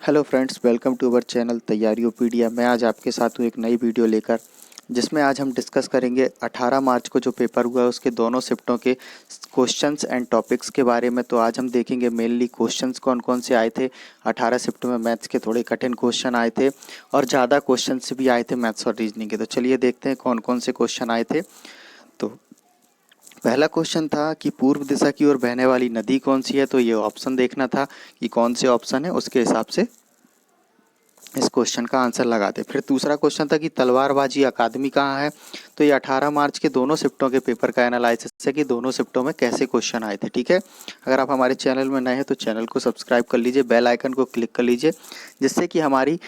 Hello friends, welcome to our channel Taiyariopedia. मैं आज आपके साथ हूँ एक नई वीडियो लेकर, जिसमें आज हम डिस्कस करेंगे 18 मार्च को जो पेपर हुआ है उसके दोनों शिफ्टों के क्वेश्चंस एंड टॉपिक्स के बारे में। तो आज हम देखेंगे मेनली क्वेश्चंस कौन कौन से आए थे। 18 शिफ्ट में मैथ्स के थोड़े कठिन क्वेश्चन आए थे और ज़्यादा क्वेश्चंस भी आए थे मैथ्स और रीजनिंग के। तो चलिए देखते हैं कौन कौन से क्वेश्चन आए थे। तो पहला क्वेश्चन था कि पूर्व दिशा की ओर बहने वाली नदी कौन सी है। तो ये ऑप्शन देखना था कि कौन से ऑप्शन है, उसके हिसाब से इस क्वेश्चन का आंसर लगाते। फिर दूसरा क्वेश्चन था कि तलवारबाजी अकादमी कहाँ है। तो ये 18 मार्च के दोनों शिफ्टों के पेपर का एनालिसिस है कि दोनों शिफ्टों में कैसे क्वेश्चन आए थे। ठीक है, अगर आप हमारे चैनल में नए हैं तो चैनल को सब्सक्राइब कर लीजिए, बेल आइकन को क्लिक कर लीजिए, जिससे कि हमारी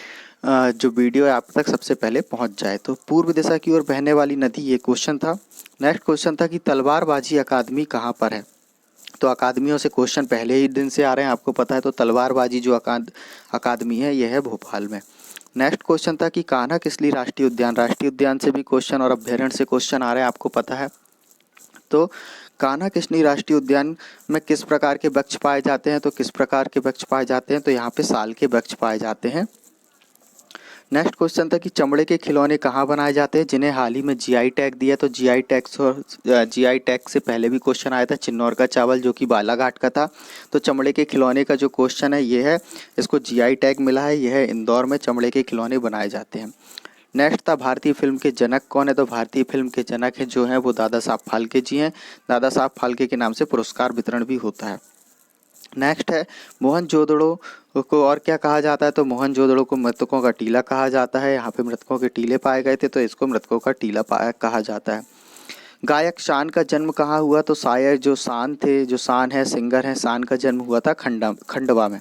जो वीडियो है आप तक सबसे पहले पहुँच जाए। तो पूर्व दिशा की ओर बहने वाली नदी, ये क्वेश्चन था। नेक्स्ट क्वेश्चन था कि तलवारबाजी अकादमी कहाँ पर है। तो अकादमियों से क्वेश्चन पहले ही दिन से आ रहे हैं, आपको पता है। तो तलवारबाजी जो अकादमी है यह है भोपाल में। नेक्स्ट क्वेश्चन था कि कान्हा किसली राष्ट्रीय उद्यान। राष्ट्रीय उद्यान से भी क्वेश्चन और अभ्यारण्य से क्वेश्चन आ रहे हैं, आपको पता है। तो कान्हा किसली राष्ट्रीय उद्यान में किस प्रकार के वृक्ष पाए जाते हैं। तो किस प्रकार के वृक्ष पाए जाते हैं, तो यहाँ पे साल के वृक्ष पाए जाते हैं। नेक्स्ट क्वेश्चन था कि चमड़े के खिलौने कहाँ बनाए जाते हैं जिन्हें हाल ही में जीआई टैग दिया। तो जीआई टैग से पहले भी क्वेश्चन आया था, चिन्नौर का चावल जो कि बालाघाट का था। तो चमड़े के खिलौने का जो क्वेश्चन है ये है, इसको जीआई टैग मिला है, यह है इंदौर में चमड़े के खिलौने बनाए जाते हैं। नेक्स्ट था भारतीय फिल्म के जनक कौन है। तो भारतीय फिल्म के जनक है जो हैं वो दादा साहब फाल्के जी हैं। दादा साहब फाल्के के नाम से पुरस्कार वितरण भी होता है। नेक्स्ट है मोहनजोदड़ो को और क्या कहा जाता है। तो मोहनजोदड़ो को मृतकों का टीला कहा जाता है। यहाँ पे मृतकों के टीले पाए गए थे तो इसको मृतकों का टीला कहा जाता है। गायक शान का जन्म कहाँ हुआ। तो शायर जो शान थे, जो शान है सिंगर है, शान का जन्म हुआ था खंडवा में।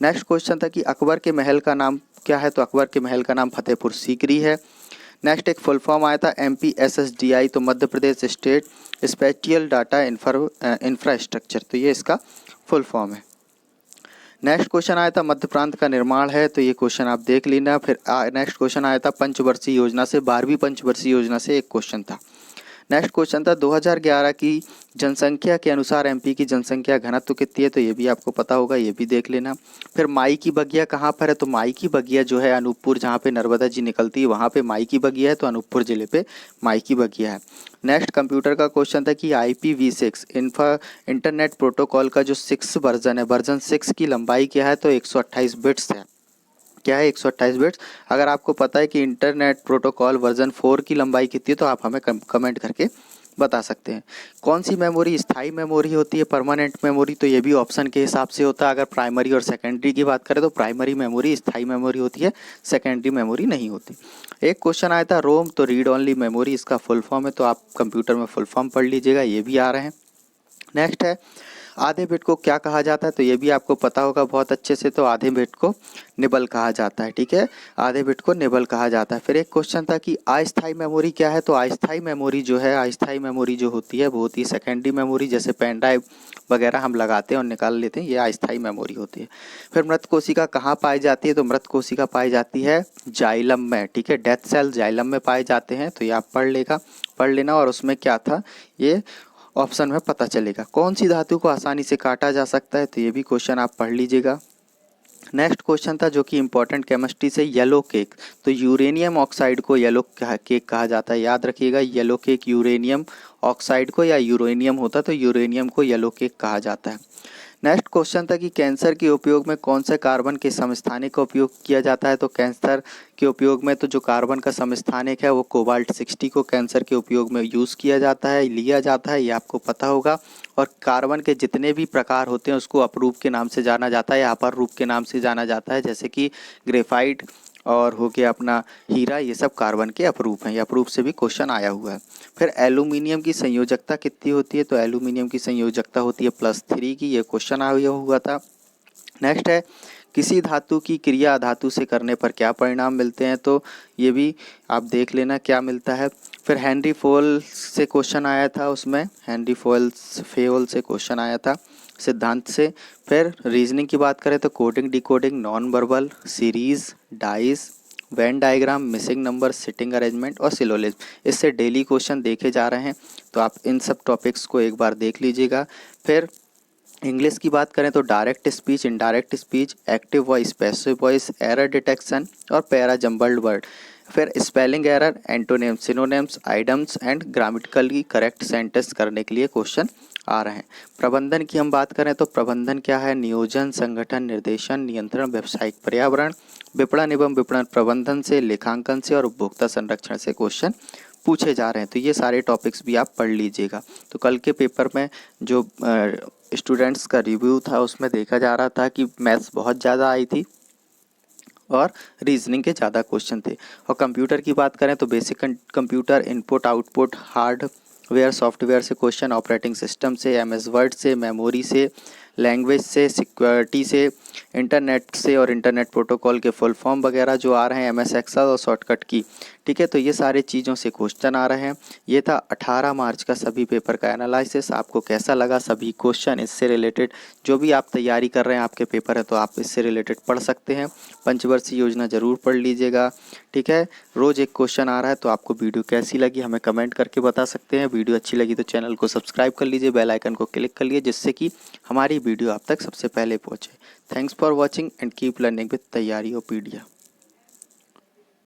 नेक्स्ट क्वेश्चन था कि अकबर के महल का नाम क्या है। तो अकबर के महल का नाम फतेहपुर सीकरी है। नेक्स्ट एक फुल फॉर्म आया था MPSSDI, तो Madhya Pradesh state spatial data infrastructure, तो ये इसका फुल फॉर्म है। नेक्स्ट क्वेश्चन आया था मध्य प्रांत का निर्माण है। तो ये क्वेश्चन आप देख लेना। फिर नेक्स्ट क्वेश्चन आया था पंचवर्षीय योजना से, 12वीं पंचवर्षीय योजना से एक क्वेश्चन था। नेक्स्ट क्वेश्चन था 2011 की जनसंख्या के अनुसार MP की जनसंख्या घनत्व कितनी है। तो ये भी आपको पता होगा, ये भी देख लेना। फिर माई की बगिया कहाँ पर है। तो माई की बगिया जो है अनूपपुर, जहाँ पे नर्मदा जी निकलती है वहाँ पे माई की बगिया है। तो अनूपपुर जिले पे माई की बगिया है। नेक्स्ट कंप्यूटर का क्वेश्चन था कि IPv6 इंटरनेट प्रोटोकॉल का जो 6 वर्जन है, वर्जन 6 की लंबाई क्या है। तो 128 बिट्स है। क्या है, 128 बिट्स। अगर आपको पता है कि इंटरनेट प्रोटोकॉल वर्जन 4 की लंबाई कितनी है तो आप हमें कमेंट करके बता सकते हैं। कौन सी मेमोरी स्थायी मेमोरी होती है, परमानेंट मेमोरी। तो ये भी ऑप्शन के हिसाब से होता है। अगर प्राइमरी और सेकेंडरी की बात करें तो प्राइमरी मेमोरी स्थायी मेमोरी होती है, सेकेंडरी मेमोरी नहीं होती। एक क्वेश्चन आया था रोम, तो रीड ओनली मेमोरी इसका फुल फॉर्म है। तो आप कंप्यूटर में फुल फॉर्म पढ़ लीजिएगा, ये भी आ रहे हैं। नेक्स्ट है आधे बिट को क्या कहा जाता है। तो ये भी आपको पता होगा बहुत अच्छे से। तो आधे बिट को निबल कहा जाता है। ठीक है, आधे बिट को निबल कहा जाता है। फिर एक क्वेश्चन था कि अस्थायी मेमोरी क्या है। तो अस्थायी मेमोरी जो है, अस्थायी मेमोरी जो होती है वो होती है सेकेंडरी मेमोरी, जैसे पेन ड्राइव वगैरह हम लगाते हैं और निकाल लेते हैं, ये अस्थायी मेमोरी होती है। फिर मृत कोशिका कहाँ पाई जाती है। तो मृत कोशिका पाई जाती है जाइलम में। ठीक है, डेथ सेल जाइलम में पाए जाते हैं। तो ये आप पढ़ लेना। और उसमें क्या था ये ऑप्शन में पता चलेगा। कौन सी धातु को आसानी से काटा जा सकता है। तो ये भी क्वेश्चन आप पढ़ लीजिएगा। नेक्स्ट क्वेश्चन था जो कि इंपॉर्टेंट केमिस्ट्री से, येलो केक। तो यूरेनियम ऑक्साइड को येलो केक कहा जाता है, याद रखिएगा। येलो केक यूरेनियम ऑक्साइड को, या यूरेनियम होता तो यूरेनियम को येलो केक कहा जाता है। नेक्स्ट क्वेश्चन था कि कैंसर के उपयोग में कौन से कार्बन के समस्थानिक का उपयोग किया जाता है। तो कैंसर के उपयोग में तो जो कार्बन का समस्थानिक है वो कोबाल्ट 60 को कैंसर के उपयोग में यूज़ किया जाता है, लिया जाता है, ये आपको पता होगा। और कार्बन के जितने भी प्रकार होते हैं उसको अपरूप के नाम से जाना जाता है या अपर रूप के नाम से जाना जाता है, जैसे कि ग्रेफाइट और हो गया अपना हीरा, ये सब कार्बन के अपरूप हैं। ये अपरूप से भी क्वेश्चन आया हुआ है। फिर एल्यूमिनियम की संयोजकता कितनी होती है। तो एल्यूमिनियम की संयोजकता होती है +3 की, ये क्वेश्चन आया हुआ था। नेक्स्ट है किसी धातु की क्रिया धातु से करने पर क्या परिणाम मिलते हैं। तो ये भी आप देख लेना क्या मिलता है। फिर हेनरी फोल से क्वेश्चन आया था, उसमें हेनरी फेयोल से क्वेश्चन आया था सिद्धांत से। फिर रीजनिंग की बात करें तो coding, decoding, non verbal, series, dice, Venn diagram, missing number, sitting arrangement और सिलोजिज्म, इससे डेली क्वेश्चन देखे जा रहे हैं। तो आप इन सब टॉपिक्स को एक बार देख लीजिएगा। फिर इंग्लिश की बात करें तो direct speech, indirect speech, active voice, passive voice, error detection और पैरा जम्बल्ड वर्ड। फिर spelling error, antonyms, synonyms, idioms and grammatically correct sentence करने के लिए क्वेश्चन आ रहे हैं। प्रबंधन की हम बात करें तो प्रबंधन क्या है? नियोजन, संगठन, निर्देशन, नियंत्रण, व्यावसायिक पर्यावरण, विपणन एवं विपणन प्रबंधन से, लेखांकन से और उपभोक्ता संरक्षण से क्वेश्चन पूछे जा रहे हैं। तो ये सारे टॉपिक्स भी आप पढ़ लीजिएगा। तो कल के पेपर में जो स्टूडेंट्स का रिव्यू था उसमें देखा जा रहा था कि मैथ्स बहुत ज़्यादा आई थी और रीजनिंग के ज़्यादा क्वेश्चन थे। और कंप्यूटर की बात करें तो basic computer, input output, hardware software से क्वेश्चन, ऑपरेटिंग सिस्टम से, MS वर्ड से, मेमोरी से, लैंग्वेज से, सिक्योरिटी से, इंटरनेट से और इंटरनेट प्रोटोकॉल के फुल फॉर्म वगैरह जो आ रहे हैं, MS एक्सेल और शॉर्टकट की। ठीक है, तो ये सारे चीज़ों से क्वेश्चन आ रहे हैं। ये था 18 मार्च का सभी पेपर का एनालिसिस। आपको कैसा लगा? सभी क्वेश्चन इससे रिलेटेड जो भी आप तैयारी कर रहे हैं, आपके पेपर है तो आप इससे रिलेटेड पढ़ सकते हैं। पंचवर्षीय योजना ज़रूर पढ़ लीजिएगा। ठीक है, रोज़ एक क्वेश्चन आ रहा है। तो आपको वीडियो कैसी लगी हमें कमेंट करके बता सकते हैं। वीडियो अच्छी लगी तो चैनल को सब्सक्राइब कर लीजिए, बेल आइकन को क्लिक कर लीजिए, जिससे कि हमारी वीडियो आप तक सबसे पहले पहुँचे। Thanks for watching and keep learning with तैयारीओपीडिया।